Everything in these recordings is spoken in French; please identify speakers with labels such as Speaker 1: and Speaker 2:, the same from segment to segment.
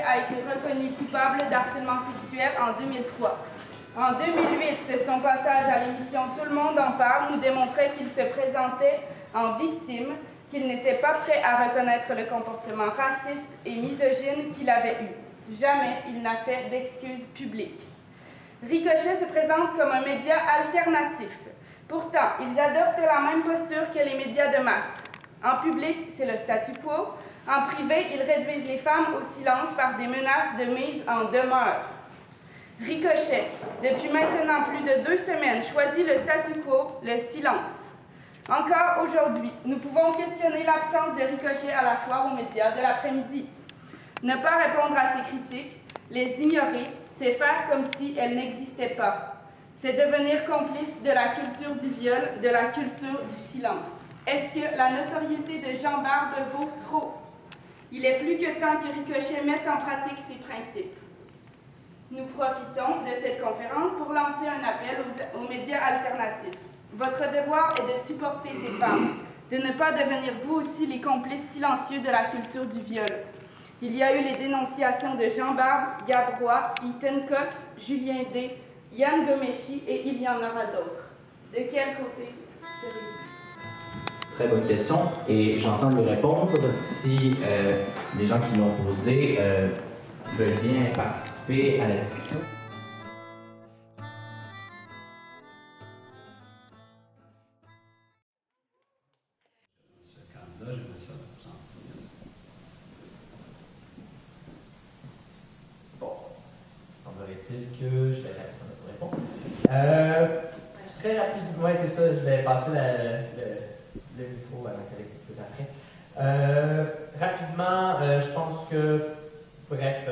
Speaker 1: a été reconnu coupable d'harcèlement sexuel en 2003. En 2008, son passage à l'émission Tout le monde en parle nous démontrait qu'il se présentait en victime, qu'il n'était pas prêt à reconnaître le comportement raciste et misogyne qu'il avait eu. Jamais il n'a fait d'excuses publiques. Ricochet se présente comme un média alternatif. Pourtant, ils adoptent la même posture que les médias de masse. En public, c'est le statu quo. En privé, ils réduisent les femmes au silence par des menaces de mise en demeure. Ricochet, depuis maintenant plus de 2 semaines, choisit le statu quo, le silence. Encore aujourd'hui, nous pouvons questionner l'absence de Ricochet à la foire aux médias de l'après-midi. Ne pas répondre à ces critiques, les ignorer, c'est faire comme si elles n'existaient pas. C'est devenir complice de la culture du viol, de la culture du silence. Est-ce que la notoriété de Jean Barbe vaut trop? Il est plus que temps que Ricochet mette en pratique ses principes. Nous profitons de cette conférence pour lancer un appel aux médias alternatifs. Votre devoir est de supporter ces femmes, de ne pas devenir vous aussi les complices silencieux de la culture du viol. Il y a eu les dénonciations de Jean Barbe, Gab Roy, Ethan Cox, Julien D, Yann Gomeshi et il y en aura d'autres. De quel côté serez-vous?
Speaker 2: Très bonne question et j'entends lui répondre si les gens qui l'ont posé veulent bien participer à la discussion. Bon, semblerait-il que je vais la personne pour répondre. Très rapidement, ouais, c'est ça, je vais passer le micro à ma collègue tout de suite après. Rapidement, je pense que, bref,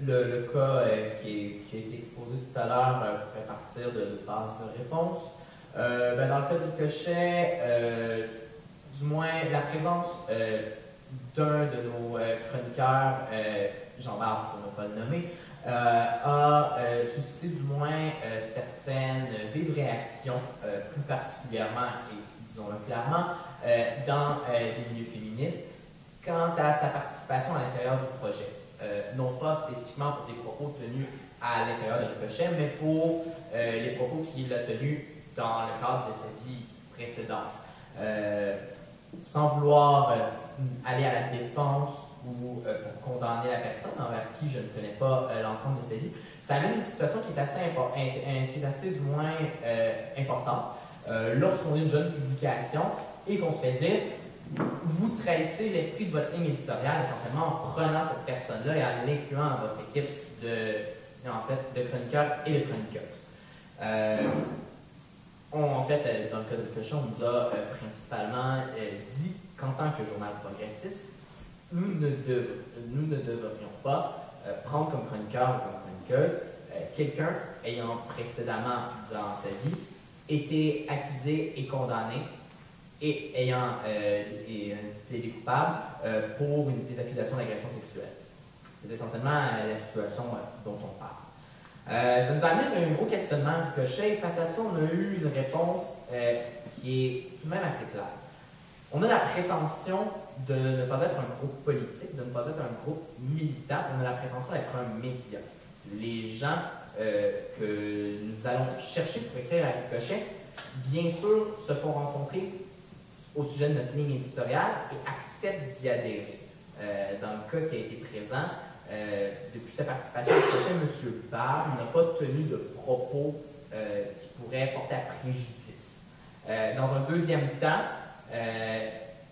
Speaker 2: le cas qui a été exposé tout à l'heure pourrait partir de base de réponse. Dans le cas de Ricochet, du moins la présence d'un de nos chroniqueurs, Jean Barbe pour ne pas le nommer, a suscité du moins certaines vives réactions, plus particulièrement, et disons-le clairement, dans les milieux féministes, quant à sa participation à l'intérieur du projet. Non pas spécifiquement pour des propos tenus à l'intérieur de Ricochet, mais pour les propos qu'il a tenus dans le cadre de sa vie précédente. Sans vouloir aller à la défense ou pour condamner la personne envers qui je ne connais pas l'ensemble de sa vie, ça amène une situation qui est assez du moins importante. Lorsqu'on a une jeune publication et qu'on se fait dire vous trahissez l'esprit de votre ligne éditoriale essentiellement en prenant cette personne-là et en l'incluant dans votre équipe de chroniqueurs et de chroniqueuses. En fait, dans le cas de Ricochet, on nous a principalement dit qu'en tant que journal progressiste, nous ne devrions pas prendre comme chroniqueur ou comme chroniqueuse quelqu'un ayant précédemment dans sa vie été accusé et condamné et ayant plaidé coupable pour des accusations d'agression sexuelle. C'est essentiellement la situation dont on parle. Ça nous amène un gros questionnement à Ricochet. Face à ça, on a eu une réponse qui est tout de même assez claire. On a la prétention de ne pas être un groupe politique, de ne pas être un groupe militant, on a la prétention d'être un média. Les gens que nous allons chercher pour écrire à Ricochet, bien sûr, se font rencontrer au sujet de notre ligne éditoriale et acceptent d'y adhérer. Dans le cas qui a été présent, depuis sa participation à Ricochet, M. Barbe n'a pas tenu de propos qui pourraient porter à préjudice. Dans un deuxième temps,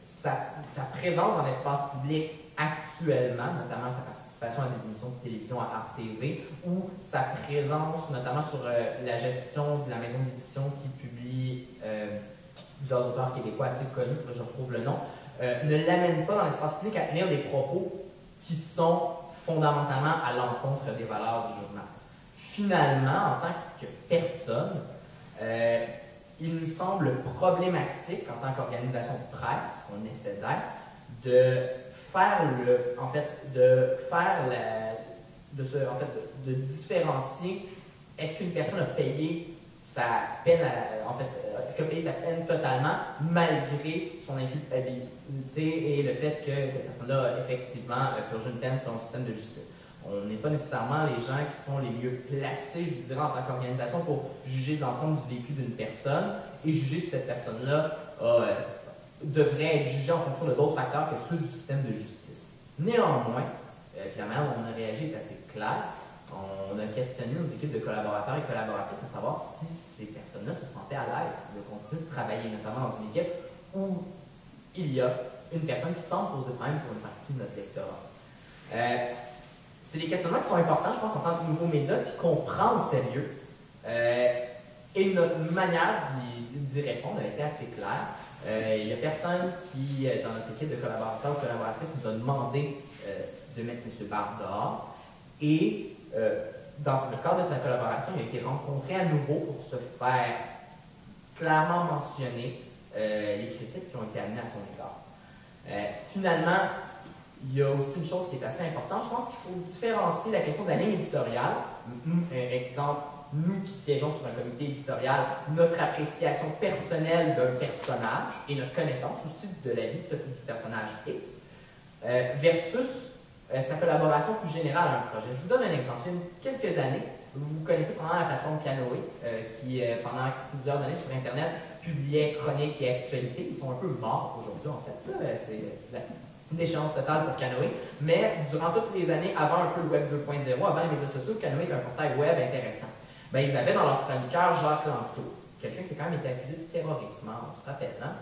Speaker 2: sa présence dans l'espace public actuellement, notamment sa participation à des émissions de télévision à Arte TV, ou sa présence notamment sur la gestion de la maison d'édition qui publie plusieurs auteurs québécois assez connus, je retrouve le nom, ne l'amène pas dans l'espace public à tenir des propos qui sont fondamentalement à l'encontre des valeurs du journal. Finalement, en tant que personne, il nous semble problématique en tant qu'organisation de presse, qu'on essaie d'être, de différencier est-ce qu'une personne a payé sa peine, est-ce qu'il a payé sa peine totalement malgré son inculpabilité et le fait que cette personne-là a effectivement purgé une peine selon le système de justice. On n'est pas nécessairement les gens qui sont les mieux placés, je vous dirais, en tant qu'organisation pour juger l'ensemble du vécu d'une personne et juger si cette personne-là devrait être jugée en fonction de d'autres facteurs que ceux du système de justice. Néanmoins, la manière dont on a réagi est assez claire. On a questionné nos équipes de collaborateurs et collaboratrices à savoir si ces personnes-là se sentaient à l'aise de continuer de travailler, notamment dans une équipe où il y a une personne qui semble poser problème pour une partie de notre lectorat. C'est des questionnements qui sont importants, je pense, en tant que nouveau média, qu'on prend au sérieux. Et notre manière d'y répondre a été assez claire. Il n'y a personne qui, dans notre équipe de collaborateurs ou collaboratrices, nous a demandé de mettre M. Barbe dehors. Et dans le cadre de sa collaboration, il a été rencontré à nouveau pour se faire clairement mentionner les critiques qui ont été amenées à son égard. Finalement, il y a aussi une chose qui est assez importante. Je pense qu'il faut différencier la question de la ligne éditoriale. Exemple, nous qui siégeons sur un comité éditorial, notre appréciation personnelle d'un personnage et notre connaissance aussi de la vie du personnage X, versus sa collaboration plus générale à un projet. Je vous donne un exemple. Il y a quelques années, vous connaissez probablement la plateforme Canoë, qui pendant plusieurs années sur Internet publiait chroniques et actualités. Ils sont un peu morts aujourd'hui en fait. C'est une échéance totale pour Canoë. Mais durant toutes les années, avant un peu le Web 2.0, avant les médias sociaux, Canoë est un portail web intéressant. Ben, ils avaient dans leur chroniqueur Jacques Lanto, quelqu'un qui a quand même été accusé de terrorisme, on se rappelle, hein?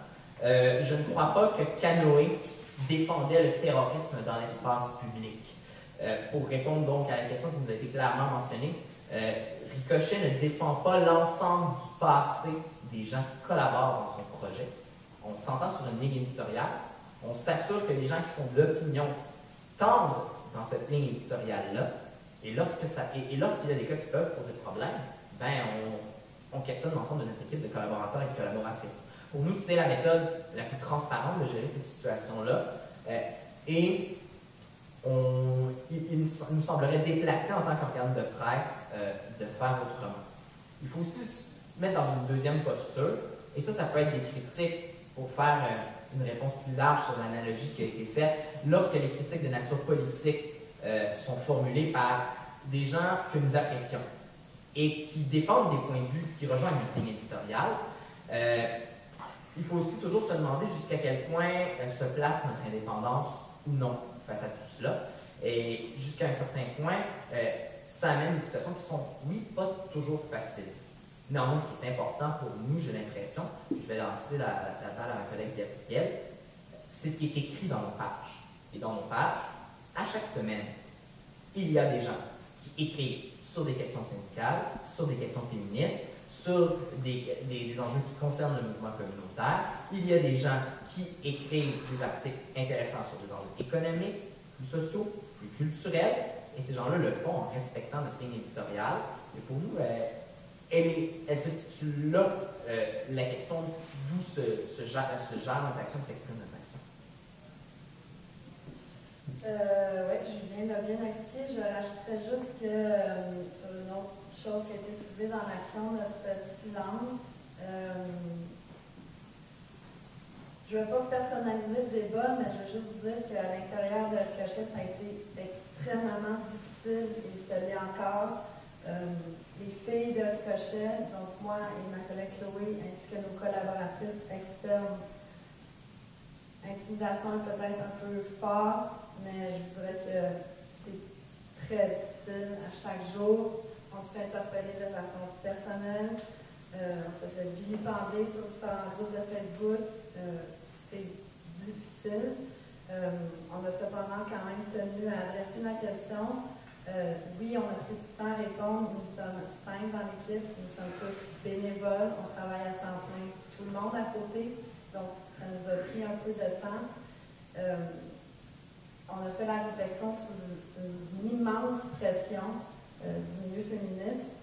Speaker 2: Je ne crois pas que Canoë défendait le terrorisme dans l'espace public. Pour répondre donc à la question qui nous a été clairement mentionnée, Ricochet ne défend pas l'ensemble du passé des gens qui collaborent dans son projet. On s'entend sur une ligne éditoriale, on s'assure que les gens qui font de l'opinion tendent dans cette ligne éditoriale-là, et lorsqu'il y a des cas qui peuvent poser problème, ben on questionne l'ensemble de notre équipe de collaborateurs et de collaboratrices. Pour nous, c'est la méthode la plus transparente de gérer ces situations-là. Et il nous semblerait déplacé en tant qu'organe de presse de faire autrement. Il faut aussi se mettre dans une deuxième posture, et ça peut être des critiques pour faire une réponse plus large sur l'analogie qui a été faite. Lorsque les critiques de nature politique sont formulées par des gens que nous apprécions et qui défendent des points de vue qui rejoignent notre ligne éditoriale, il faut aussi toujours se demander jusqu'à quel point se place notre indépendance ou non face à tout cela. Et jusqu'à un certain point, ça amène des situations qui sont, oui, pas toujours faciles. Néanmoins, ce qui est important pour nous, j'ai l'impression, je vais lancer la balle à ma collègue Gabrielle, c'est ce qui est écrit dans nos pages. Et dans nos pages, à chaque semaine, il y a des gens qui écrivent sur des questions syndicales, sur des questions féministes, sur des enjeux qui concernent le mouvement communautaire. Il y a des gens qui écrivent des articles intéressants sur des enjeux économiques, plus sociaux, plus culturels, et ces gens-là le font en respectant notre ligne éditoriale. Et pour nous, elle se situe là, la question d'où ce genre notre action s'exprime notre action.
Speaker 3: Oui, Julien l'a bien expliqué. Je rajouterais juste que sur une autre chose qui a été soulevée dans l'action, notre silence. Je ne veux pas personnaliser le débat, mais je veux juste vous dire qu'à l'intérieur de Ricochet, ça a été extrêmement difficile et ça l'est encore. Les filles de Ricochet, donc moi et ma collègue Chloé, ainsi que nos collaboratrices externes, intimidation est peut-être un peu fort, mais je vous dirais que c'est très difficile à chaque jour. On se fait interpeller de façon personnelle, on se fait vilipender sur différents groupes de Facebook. C'est difficile. On a cependant quand même tenu à adresser la question. Oui, on a pris du temps à répondre. Nous sommes 5 dans l'équipe, nous sommes tous bénévoles, on travaille à temps plein, tout le monde à côté, donc ça nous a pris un peu de temps. On a fait la réflexion sous une immense pression du milieu féministe.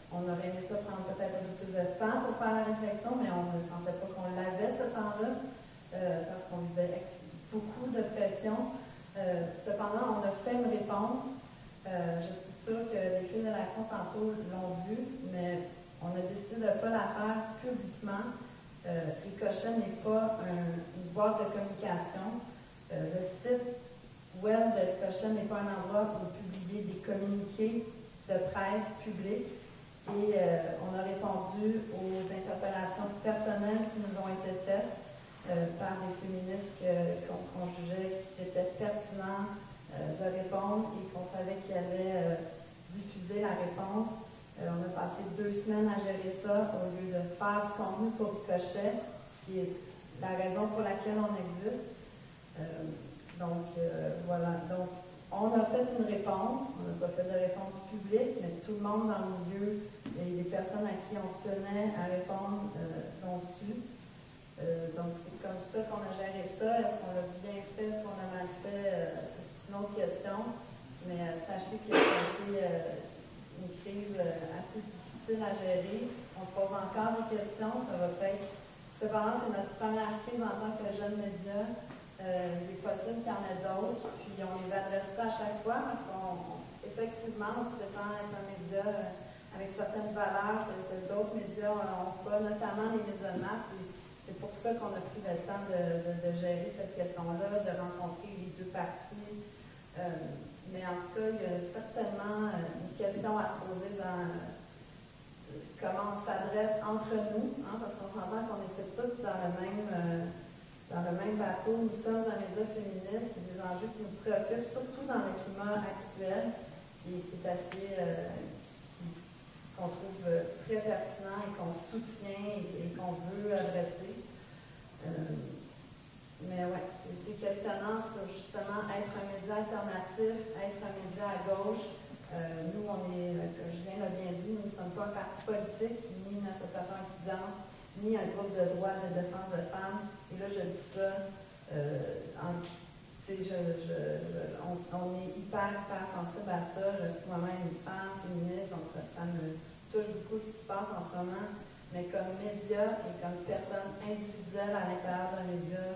Speaker 3: On aurait aimé ça prendre peut-être un peu plus de temps pour faire la réflexion, mais on ne sentait pas qu'on l'avait ce temps-là, parce qu'on vivait beaucoup de pression. Cependant, on a fait une réponse. Je suis sûre que les filles de l'action tantôt l'ont vu, mais on a décidé de ne pas la faire publiquement. Ricochet n'est pas une boîte de communication. Le site web de Ricochet n'est pas un endroit pour publier des communiqués de presse publics. Et on a répondu aux interpellations personnelles qui nous ont été faites par des féministes qu'on jugeait qu'il était pertinent de répondre et qu'on savait qu'ils allaient diffuser la réponse. On a passé 2 semaines à gérer ça au lieu de faire du contenu pour Ricochet, ce qui est la raison pour laquelle on existe. Voilà. Donc, on a fait une réponse, on n'a pas fait de réponse publique, mais tout le monde dans le milieu et les personnes à qui on tenait à répondre l'ont su. Donc, c'est comme ça qu'on a géré ça. Est-ce qu'on l'a bien fait, est-ce qu'on a mal fait? C'est une autre question. Mais sachez que ça a été une crise assez difficile à gérer. On se pose encore des questions. Ça va peut-être. Cependant, c'est notre première crise en tant que jeune média. Il est possible qu'il y en ait d'autres, puis on ne les adresse pas à chaque fois parce qu'effectivement, on se prétend être un média avec certaines valeurs que d'autres médias n'ont pas, notamment les médias de masse. C'est pour ça qu'on a pris le temps de gérer cette question-là, de rencontrer les 2 parties. Mais en tout cas, il y a certainement une question à se poser dans comment on s'adresse entre nous, hein, parce qu'on s'entend qu'on était tous dans le même bateau. Nous sommes un média féministe, c'est des enjeux qui nous préoccupent, surtout dans le climat actuel, qui est assez, qu'on trouve très pertinent et qu'on soutient et qu'on veut adresser. Mais ouais, c'est questionnant sur justement être un média alternatif, être un média à gauche. Nous, on est, comme Julien l'a bien dit, nous ne sommes pas un parti politique, ni une association étudiante, ni un groupe de droit de défense de femmes. Et là, je dis ça, on est hyper sensible à ça. Je suis moi-même une femme féministe, donc ça me touche beaucoup ce qui se passe en ce moment. Mais comme média et comme personne individuelle à l'intérieur d'un média,